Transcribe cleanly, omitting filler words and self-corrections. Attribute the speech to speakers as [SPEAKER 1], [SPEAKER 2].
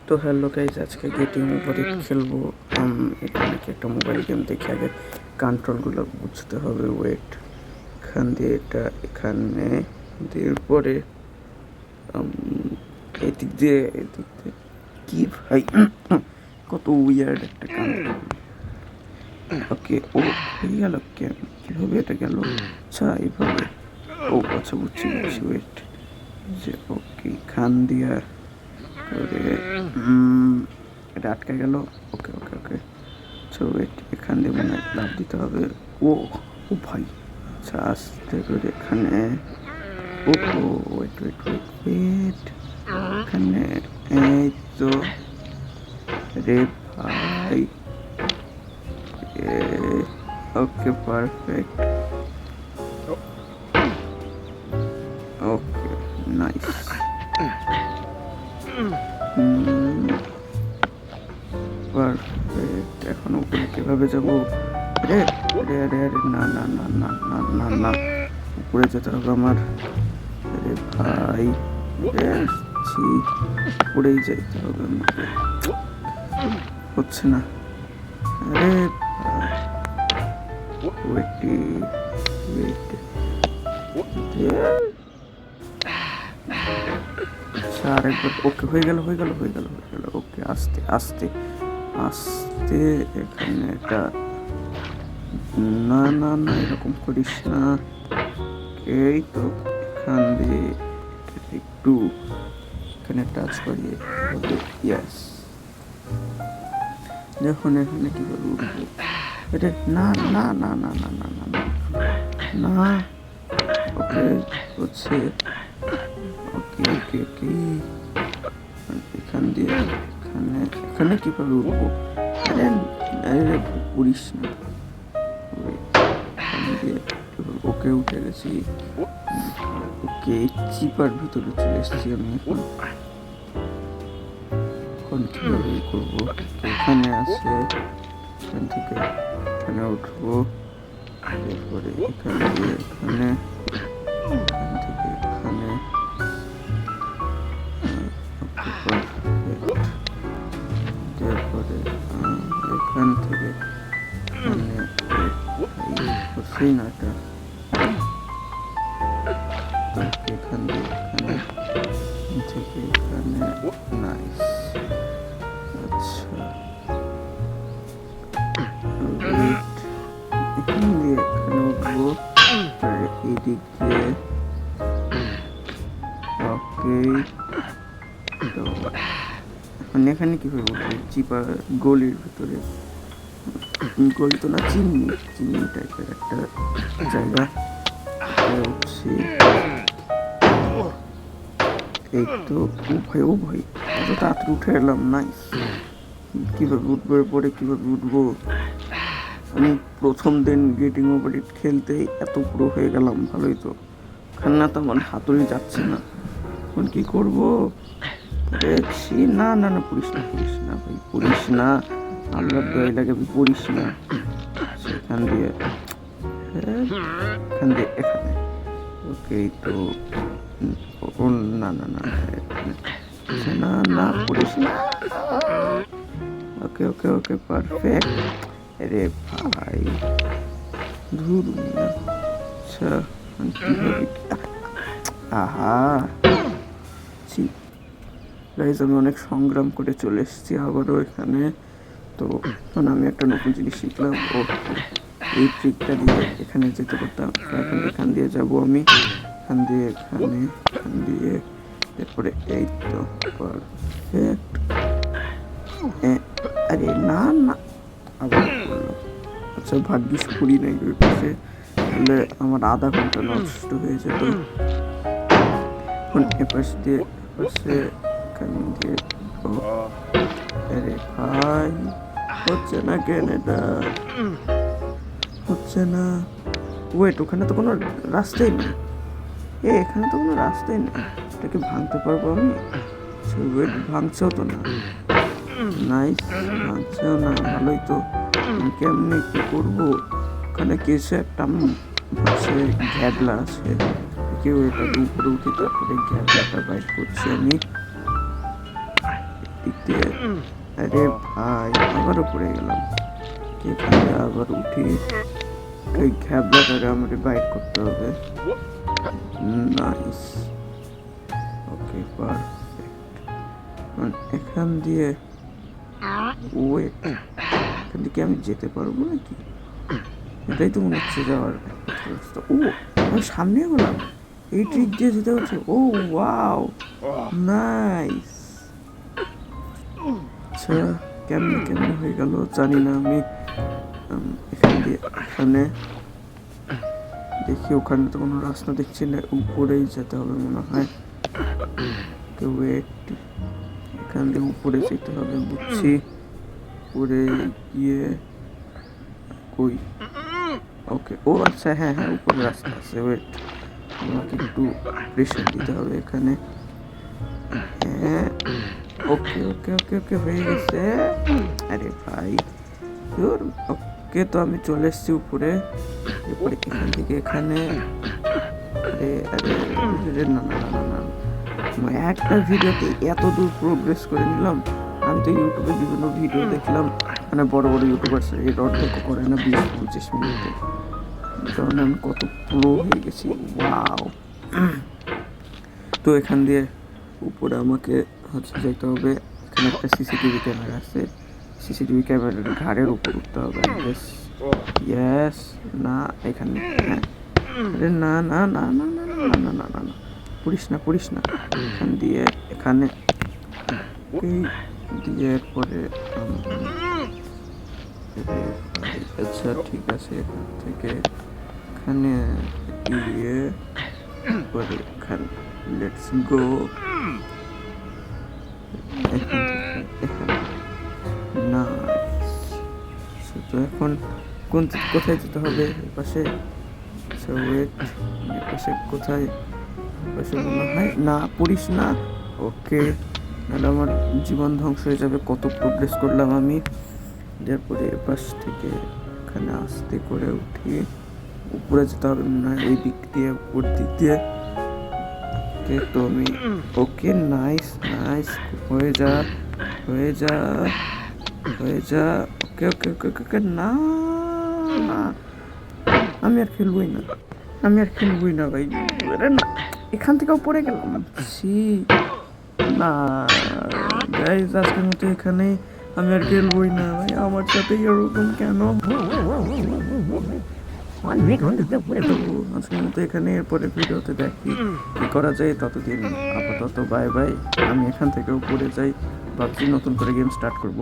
[SPEAKER 1] তো hello guys, আজকে getting over খেলবো। এখানে কি একটা মোবাইল গেম দেখে আগে কন্ট্রোলগুলো বুঝতে হবে। ওয়েট, এখান দিয়ে এটা এখানে দিয়ে পরে এদিক দিয়ে কি ভাই কত উইয়ার্ড একটা কন্ট্রোল। ওকে, ও হয়ে গেল। কীভাবে এটা গেল? আচ্ছা এইভাবে। ও আচ্ছা, বুঝছি। ওয়েট, যে ওকে এখান দিয়া করে এটা আটকে গেল। ওকে ওকে ওকে আচ্ছা ওয়েট, এখান দিয়ে মনে হয় লাভ দিতে হবে। ও ও ভাই, আচ্ছা আস্তে করে এখানে। ও ওয়েট ওয়েট ওয়েট ওয়েট, এখানে এই তো রে ভাই। Okay perfect. Okay nice. Perfect. এখন উপরে কিভাবে যাবো? আরে আরে আরে আরে না না না না না না না, উপরে যেতে হবে আমার। আরে ভাই, উপরেই যাইতে হবে আমাকে। হচ্ছে না। আরে ওয়েট ওয়েট, আচ্ছা আরেকবার। ওকে হয়ে গেল হয়ে গেল হয়ে গেল হয়ে গেল। ওকে আস্তে আস্তে আস্তে এখানে এটা। না না না, এরকম করিস না। এই তো এখান দিয়ে একটু এখানে টাচ করিয়ে হবে। ইয়াস, দেখুন এখানে কীভাবে উঠবো। এটা না না না না না না না না না। ওকে হচ্ছে। ওকে ওকে ওকে, এখান দিয়ে এখানে এখানে কীভাবে উঠবো? আরে আরে উড়িস না। ওকে উঠে গেছি। ওকে চিপার ভিতরে চলে এসেছি আমি। এখন কীভাবে করবো? এখানে আছে, এখান থেকে এখানে উঠবো, এরপরে এখানে দিয়ে এখানে, এখান থেকে এখানে। তারপরে এখান থেকে এখানে করছি না এটা। এখান দিয়ে এখানে থেকে এখানে। নাইস। আচ্ছা এখান দিয়ে এখানে উঠবো, আর এদিক দিয়ে। ওকে, তো এখন এখানে কীভাবে উঠবো? চিপা গলির ভিতরে, গলি তো না, চিমনি চিমনি টাইপের একটা জায়গা উঠছি। এই তো ও ভাই এত তাড়াতাড়ি উঠে এলাম। নাইস। কীভাবে উঠবো পরে, কীভাবে উঠবো? আমি প্রথম দিন গেটিং ওভার খেলতেই এত পুরো হয়ে গেলাম। ভালোই তো, খান্না তো আমার হাতুড়ি যাচ্ছে না। এখন কী করবো? দেখছি না না না, পড়িস না পড়িস না ভাই, পড়িস না। আল্লাহর দয়া লাগে, পড়িস না। সেখান দিয়ে এখান দিয়ে এখানে। ওকে তো না না না না না, পড়িস না। ওকে ওকে ওকে পারফেক্ট। আরে ভাই ধুর। আচ্ছা কীভাবে? আহা গাইজ, আমি অনেক সংগ্রাম করে চলে এসেছি আবারও এখানে। তো এখন আমি একটা নতুন জিনিস শিখলাম। ও এই ট্রিকটা দিয়ে এখানে যেতে পারতাম। এখন এখান দিয়ে যাব আমি, এখান দিয়ে এখানে, এখান দিয়ে এরপরে এই তো পারফেক্ট। আরে না না, আবার করলো। আচ্ছা ভাগ্যিস করি নাই ওই পাশে, তাহলে আমার আধা ঘন্টা নষ্ট হয়ে যেত। এখন এপাশ দিয়ে পাশে এখান দিয়ে। আরে ভাই হচ্ছে না কেন? এটা হচ্ছে না। ওয়েট, ওখানে তো কোনো রাস্তাই নেই। এখানে তো কোনো রাস্তাই নেই। এটাকে ভাঙতে পারবো আমি? ওয়েট, ভাঙছেও তো না। নাইস, ভাঙছেও না। ভালোই তো। কেমনি কি করবো? ওখানে কিছু একটা হচ্ছে ঘ্যাবলা আছে। কেউ এটা উপরে উঠে, তারপরে ঘ্যাবলাটা বাইট করছি আমি। দিক দিয়ে। আরে ভাই আবার উপরে গেলাম, এখানে আবার উঠি। এই ঘ্যাবলাটাকে আমাকে বাইট করতে হবে। Nice, okay perfect. এখান দিয়ে ওয়েট, এখান থেকে আমি যেতে পারবো নাকি? এটাই তো মনে হচ্ছে যাওয়ার রাস্তা। ও আমি সামনে গেলাম, এই ট্রিক দিয়ে যেতে হচ্ছে। ও ওয়াও নাইস। আচ্ছা কেমনে কেমনে হয়ে গেল জানি না আমি। এখান দিয়ে এখানে দেখি, ওখানে তো কোনো রাস্তা দেখছি না, উপরেই যেতে হবে মনে হয়। ওয়েট, এখান দিয়ে উপরে যেতে হবে বুঝছি। উপরে গিয়ে কই? ওকে, ও আচ্ছা হ্যাঁ হ্যাঁ উপরে রাস্তা আছে। ওয়েট, আমাকে একটু প্রেশার দিতে হবে এখানে। হ্যাঁ ওকে ওকে ওকে ওকে হয়ে গেছে। আরে ভাই ধুর, ওকে তো আমি চলে এসেছি উপরে। এরপরে এখান থেকে এখানে, আরে আরে আরে না না না না, আমি একটা ভিডিওতে এত দূর প্রোগ্রেস করে নিলাম। আমি তো ইউটিউবে বিভিন্ন ভিডিও দেখলাম, মানে বড় বড় ইউটিউবার্স এর অর্ধেক করে না 20-25 মিনিটে। কারণ আমি কত প্রো হয়ে গেছি। ওয়াও। তো এখান দিয়ে উপরে আমাকে হচ্ছে যেতে হবে। এখানে একটা সিসিটিভি ক্যামেরা আছে, সিসিটিভি ক্যামেরার ঘাড়ের উপর উঠতে হবে। ইয়েস, না এখানে, হ্যাঁ আরে না না না না না না না না না না, পড়িস না পড়িস না। এখান দিয়ে এখানে দিয়ে এরপরে আচ্ছা ঠিক আছে, এখান থেকে এখানে দিয়ে পরে এখানে লেটস গো। না তো এখন কোন কোথায় যেতে হবে? পাশে ওয়েট, পাশে কোথায়? পাশে মনে হয় না, পড়িস না। ওকে, নাহলে আমার জীবন ধ্বংস হয়ে যাবে। কত প্রোগ্রেস করলাম আমি। এরপরে পাশ থেকে এখানে আস্তে করে উঠি, উপরে যেতে হবে মনে হয় ওই দিক দিয়ে, উপর দিক দিয়ে। ওকে তো আমি, ওকে নাইস নাইস, হয়ে যা হয়ে যা হয়ে যা। ওকে ওকে ওকে ওকে না না, আমি আর খেলবই না, আমি আর খেলবই না ভাই। আরে না, এখান থেকেও পড়ে গেলাম। ছি না গাইজ, আজকের মতো এখানেই, আমি আর খেলবই না ভাই। আমার সাথে এরকম কেন? আজকের মতো এখানে, এরপরে ভিডিওতে দেখি কি করা যায়। ততদিন আপাতত বাই বাই। আমি এখান থেকেও পড়ে যাই, ভাবছি নতুন করে গেম স্টার্ট করবো।